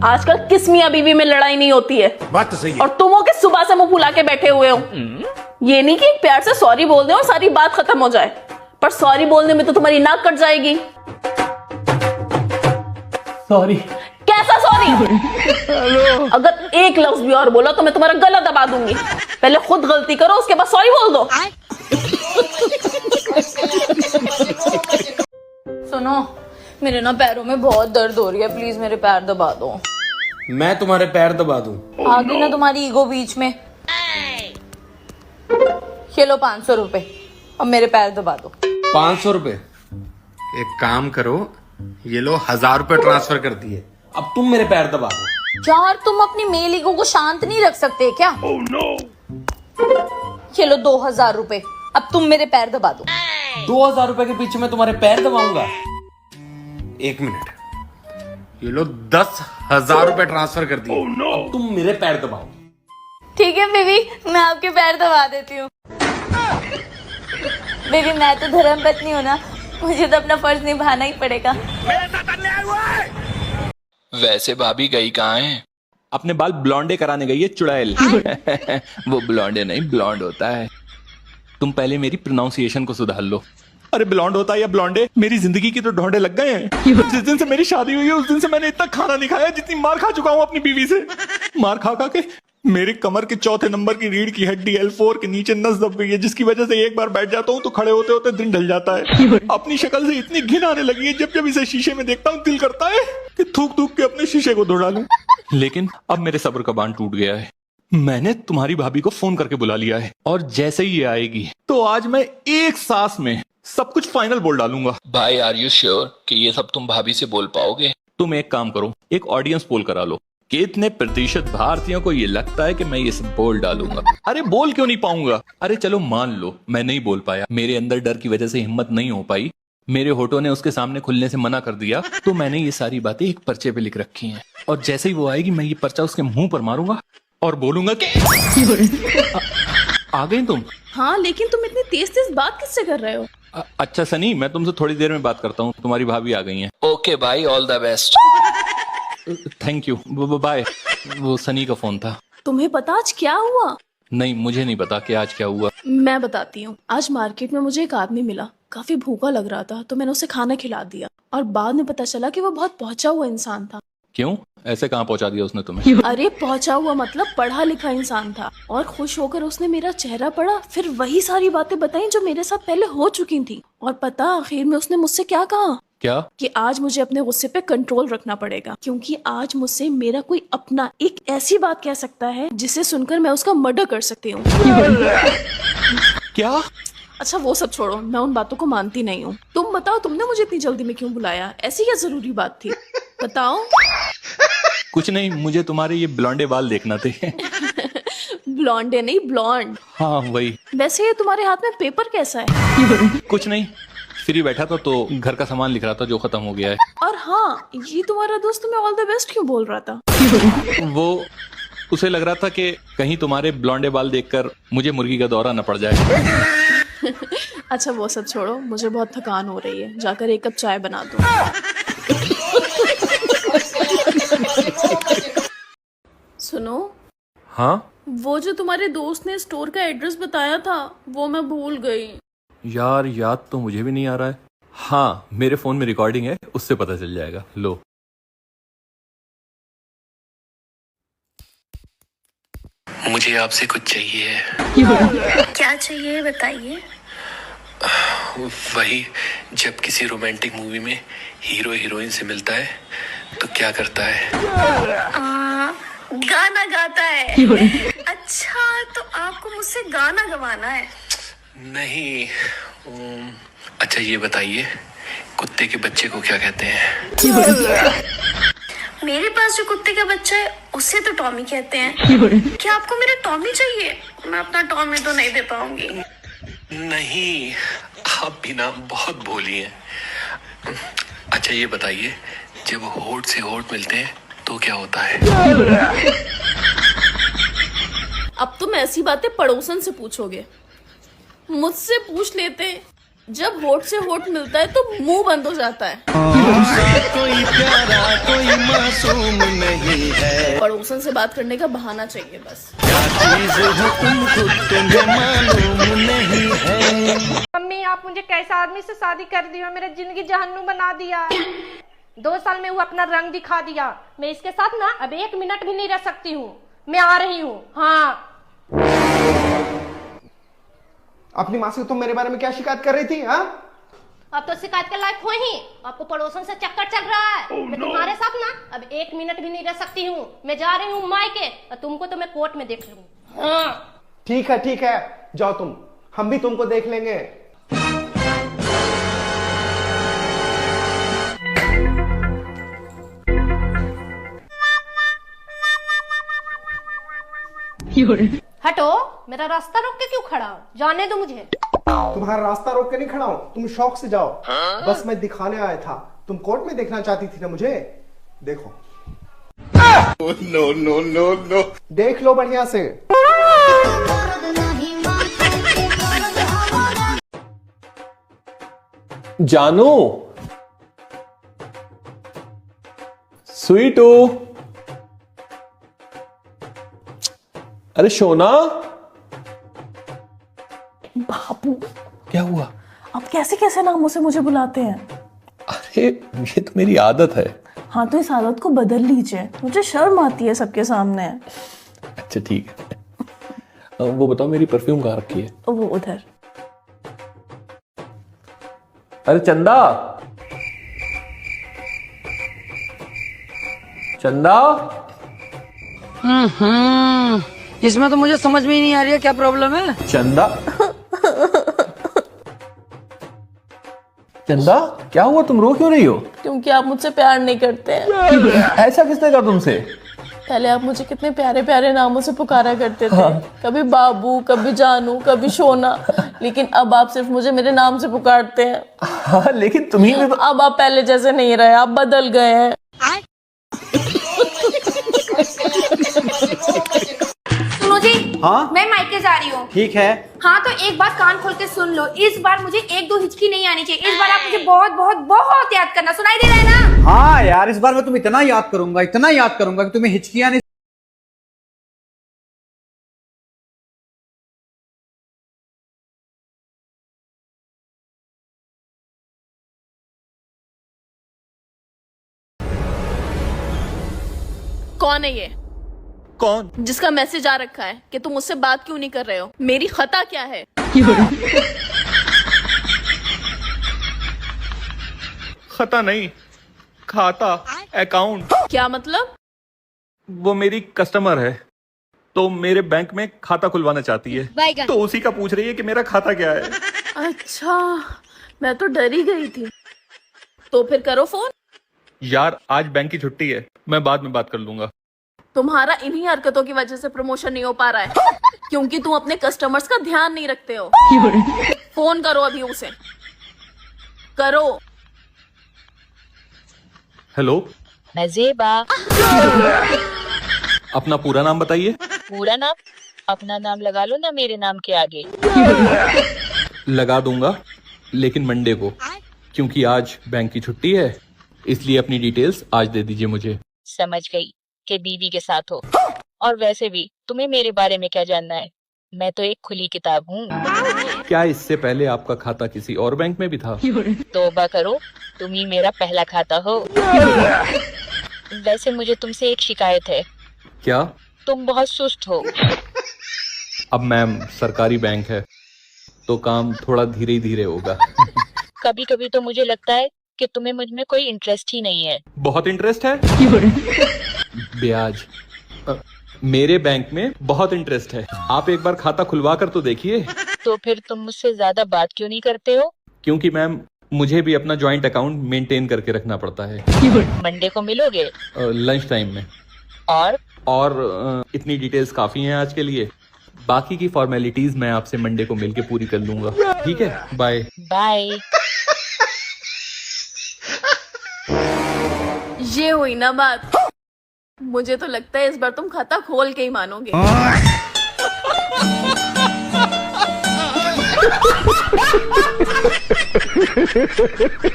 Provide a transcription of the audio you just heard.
आजकल किस मियां बीवी में लड़ाई नहीं होती है। बात तो सही है। और तुम हो कि सुबह से मुंह फुला के बैठे हुए हो। ये नहीं कि एक प्यार से सॉरी बोल दे और सारी बात खत्म हो जाए, पर सॉरी बोलने में तो तुम्हारी नाक कट जाएगी। सॉरी। कैसा सॉरी? अगर एक लफ्ज भी और बोला तो मैं तुम्हारा गला दबा दूंगी। पहले खुद गलती करो, उसके बाद सॉरी बोल दो। सुनो, मेरे ना पैरों में बहुत दर्द हो रही है, प्लीज मेरे पैर दबा दो। मैं तुम्हारे पैर दबा दूं? आ गई ना तुम्हारी ईगो बीच में। ये लो 500 रुपए, अब मेरे पैर दबा दो। 500 रुपए? एक काम करो, ये लो 1000 रुपए ट्रांसफर कर दिए, अब तुम मेरे पैर दबा दो। यार तुम अपनी मेल ईगो को शांत नहीं रख सकते क्या? ये लो 2000 रुपए, अब तुम मेरे पैर दबा दो। 2000 रुपए के पीछे मैं तुम्हारे पैर दबाऊंगा? एक मिनट, ये लो 10,000 रुपए ट्रांसफर कर दिए, अब तुम मेरे पैर दबाओ। ठीक है बेबी, मैं आपके पैर दबा देती हूँ। बेबी मैं तो धर्म पत्नी हूँ ना, मुझे तो अपना फर्ज निभाना ही पड़ेगा। वैसे भाभी गई कहाँ है? अपने बाल ब्लॉन्डे कराने गई है चुड़ैल। वो ब्लॉन्डे नहीं, ब्लॉन्ड होता है। तुम पहले मेरी प्रोनाउंसिएशन को सुधार लो। अरे ब्लॉन्ड होता है या ब्लॉन्डे, मेरी जिंदगी की तो ढोंडे लग गए हैं। जिस दिन से मेरी शादी हुई है उस दिन से मैंने इतना खाना नहीं खाया जितनी मार खा चुका हूँ अपनी बीवी से। मार खा खा के मेरे कमर के चौथे नंबर की रीढ़ की हड्डी L4 के नीचे नस दब गई है, जिसकी वजह से एक बार बैठ जाता हूँ तो खड़े होते होते दिन ढल जाता है। अपनी शक्ल से इतनी घिन आने लगी है, जब जब इसे शीशे में देखता हूँ दिल करता है कि थूक थूक के अपने शीशे को धो डालूं। लेकिन अब मेरे सब्र का बांध टूट गया है। मैंने तुम्हारी भाभी को फोन करके बुला लिया है, और जैसे ही ये आएगी तो आज मैं एक सांस में सब कुछ फाइनल बोल डालूंगा। भाई आर यू श्योर कि ये सब तुम भाभी से बोल पाओगे? तुम एक काम करो, एक ऑडियंस पोल करा लो, कितने प्रतिशत भारतीयों को ये लगता है कि मैं ये सब बोल डालूंगा। अरे बोल क्यों नहीं पाऊंगा? अरे चलो मान लो मैं नहीं बोल पाया, मेरे अंदर डर की वजह से हिम्मत नहीं हो पाई, मेरे होठों ने उसके सामने खुलने से मना कर दिया, तो मैंने ये सारी बातें एक पर्चे पे लिख रखी हैं, और जैसे ही वो आएगी मैं ये पर्चा उसके मुंह पर मारूंगा और बोलूंगा कि आ गई तुम। हाँ, लेकिन तुम इतनी तेज तेज बात किससे कर रहे हो? अच्छा सनी, मैं तुमसे थोड़ी देर में बात करता हूँ, तुम्हारी भाभी आ गई है। ओके भाई, all the best. Thank you, bye. वो सनी का फोन था। तुम्हें पता आज क्या हुआ? नहीं, मुझे नहीं पता कि आज क्या हुआ। मैं बताती हूँ। आज मार्केट में मुझे एक आदमी मिला, काफी भूखा लग रहा था, तो मैंने उसे खाना खिला दिया, और बाद में पता चला कि वो बहुत पहुंचा हुआ इंसान था। क्यों? ऐसे कहाँ पहुंचा दिया उसने तुम्हें? अरे पहुंचा हुआ मतलब पढ़ा लिखा इंसान था, और खुश होकर उसने मेरा चेहरा पढ़ा, फिर वही सारी बातें बताई जो मेरे साथ पहले हो चुकी थी। और पता आखिर में उसने मुझसे क्या कहा? क्या? कि आज मुझे अपने गुस्से पे कंट्रोल रखना पड़ेगा, क्योंकि आज मुझसे मेरा कोई अपना एक ऐसी बात कह सकता है जिसे सुनकर मैं उसका मर्डर कर सकती हूँ। क्या? अच्छा वो सब छोड़ो, मैं उन बातों को मानती नहीं हूँ। तुम बताओ, तुमने मुझे इतनी जल्दी में क्यों बुलाया? ऐसी क्या जरूरी बात थी, बताओ। कुछ नहीं, मुझे तुम्हारे ये ब्लॉन्डे बाल देखना थे। ब्लॉन्डे नहीं, ब्लॉन्ड। हाँ वही। वैसे ये तुम्हारे हाथ में पेपर कैसा है? कुछ नहीं, फ्री बैठा था तो घर का सामान लिख रहा था जो खत्म हो गया है। और हाँ, ये तुम्हारा दोस्त तुम्हें ऑल द बेस्ट क्यों बोल रहा था? वो उसे लग रहा था कि कहीं तुम्हारे ब्लॉन्डे बाल देखकर मुझे मुर्गी का दौरा न पड़ जाए। अच्छा वो सब छोड़ो, मुझे बहुत थकान हो रही है, जाकर एक कप चाय बना दो। सुनो। हाँ? वो जो तुम्हारे दोस्त ने स्टोर का एड्रेस बताया था, वो मैं भूल गई। यार याद तो मुझे भी नहीं आ रहा है। हाँ, मेरे फोन में रिकॉर्डिंग है, उससे पता चल जाएगा। लो। मुझे आपसे कुछ चाहिए। क्या चाहिए बताइए। वही, जब किसी रोमांटिक मूवी में हीरो हीरोइन से मिलता है तो क्या करता है? गाना गाता है। अच्छा, तो आपको मुझसे गाना गवाना है? नहीं। अच्छा ये बताइए, कुत्ते के बच्चे को क्या कहते हैं? मेरे पास जो कुत्ते का बच्चा है उसे तो टॉमी कहते हैं। क्या आपको मेरा टॉमी चाहिए? मैं अपना टॉमी तो नहीं दे पाऊंगी। नहीं, आप भी ना बहुत भोली हैं। अच्छा ये बताइए, जब होठ से होठ मिलते हैं तो क्या होता है? अब तुम ऐसी बातें पड़ोसन से पूछोगे, मुझसे पूछ लेते। जब होठ से होठ मिलता है तो मुंह बंद हो जाता है। कोई प्यारा कोई मासूम नहीं पड़ोसन से बात करने का बहाना चाहिए बस। मम्मी आप मुझे कैसा आदमी से शादी कर दी हो, मेरा जिंदगी जहन्नुम बना दिया। 2 साल में वो अपना रंग दिखा दिया। मैं इसके साथ ना अब 1 मिनट भी नहीं रह सकती हूँ। मैं आ रही हूँ। हाँ अपनी माँ से तुम मेरे बारे में क्या शिकायत कर रही थी? हाँ अब तो शिकायत के लायक हो ही। आपको पड़ोसन से चक्कर चल रहा है। मैं तुम्हारे साथ ना अब 1 मिनट भी नहीं रह सकती हूँ। मैं जा रही हूँ मायके और तुमको तो मैं कोर्ट में देख लूंगी। हाँ ठीक है, जाओ तुम, हम भी तुमको देख लेंगे। हटो, मेरा रास्ता रोक के क्यों खड़ा हो? जाने दो मुझे। तुम्हारा रास्ता रोक के नहीं खड़ा हूं, तुम शौक से जाओ। बस मैं दिखाने आया था। तुम कोर्ट में देखना चाहती थी ना मुझे? देखो। नो। देख लो बढ़िया से। जानू, स्वीटू, अरे सोना, बाबू क्या हुआ? आप कैसे कैसे नामों से मुझे बुलाते हैं? अरे ये तो मेरी आदत है। हाँ तो इस आदत को बदल लीजिए, मुझे शर्म आती है सबके सामने। अच्छा ठीक है। वो बताओ मेरी परफ्यूम कहाँ रखी है? वो उधर। अरे चंदा, चंदा। इसमें तो मुझे समझ में ही नहीं आ रही है क्या प्रॉब्लम है। चंदा, चंदा क्या हुआ? तुम रो क्यों रही हो? क्योंकि आप मुझसे प्यार नहीं करते हैं। ऐसा किसने कहा तुमसे? पहले आप मुझे कितने प्यारे प्यारे नामों से पुकारा करते थे। कभी बाबू, कभी जानू, कभी सोना, लेकिन अब आप सिर्फ मुझे मेरे नाम से पुकारते हैं। हाँ लेकिन तुम्ही भी तो... अब आप पहले जैसे नहीं रहे, आप बदल गए हैं। सुनो जी। हाँ मैं मायके जा रही हूँ। ठीक है। हाँ तो एक बात कान खोल के सुन लो, इस बार मुझे 1-2 हिचकी नहीं आनी चाहिए। इस बार आप मुझे बहुत बहुत बहुत याद करना। सुनाई दे रहा है ना? हाँ यार, इस बार मैं तुम्हें इतना याद करूंगा कि तुम्हें हिचकियां नहीं। कौन है ये? कौन? जिसका मैसेज आ रखा है कि तुम मुझसे बात क्यों नहीं कर रहे हो? मेरी खता क्या है? खता नहीं, खाता, अकाउंट। क्या मतलब? वो मेरी कस्टमर है तो मेरे बैंक में खाता खुलवाना चाहती है, तो उसी का पूछ रही है कि मेरा खाता क्या है। अच्छा, मैं तो डर ही गई थी। तो फिर करो फोन। यार आज बैंक की छुट्टी है, मैं बाद में बात कर लूंगा। तुम्हारा इन्हीं हरकतों की वजह से प्रमोशन नहीं हो पा रहा है, क्योंकि तुम अपने कस्टमर्स का ध्यान नहीं रखते हो। फोन करो अभी उसे, करो। हेलो, मैं ज़ेबा। अपना पूरा नाम बताइए। पूरा नाम? अपना नाम लगा लो ना मेरे नाम के आगे। लगा दूंगा, लेकिन मंडे को, क्योंकि आज बैंक की छुट्टी है, इसलिए अपनी डिटेल्स आज दे दीजिए मुझे। समझ गई कि बीवी के साथ हो। और वैसे भी तुम्हें मेरे बारे में क्या जानना है? मैं तो एक खुली किताब हूँ। क्या इससे पहले आपका खाता किसी और बैंक में भी था? तौबा करो, तुम ही मेरा पहला खाता हो। वैसे मुझे तुमसे एक शिकायत है। क्या? तुम बहुत सुस्त हो। अब मैम सरकारी बैंक है तो काम थोड़ा धीरे धीरे होगा। कभी कभी तो मुझे लगता है कि तुम्हें मुझ में कोई इंटरेस्ट ही नहीं है। बहुत इंटरेस्ट है। ब्याज मेरे बैंक में बहुत इंटरेस्ट है। आप एक बार खाता खुलवा कर तो देखिए। तो फिर तुम मुझसे ज्यादा बात क्यों नहीं करते हो? क्योंकि मैम मुझे भी अपना जॉइंट अकाउंट मेंटेन करके रखना पड़ता है। मंडे को मिलोगे? लंच टाइम में। और इतनी डिटेल्स काफी हैं आज के लिए। बाकी की फॉर्मेलिटीज मैं आपसे मंडे को मिलके पूरी कर लूंगा। ठीक है, बाय बाय। ये हुई ना बात। मुझे तो लगता है इस बार तुम खाता खोल के ही मानोगे।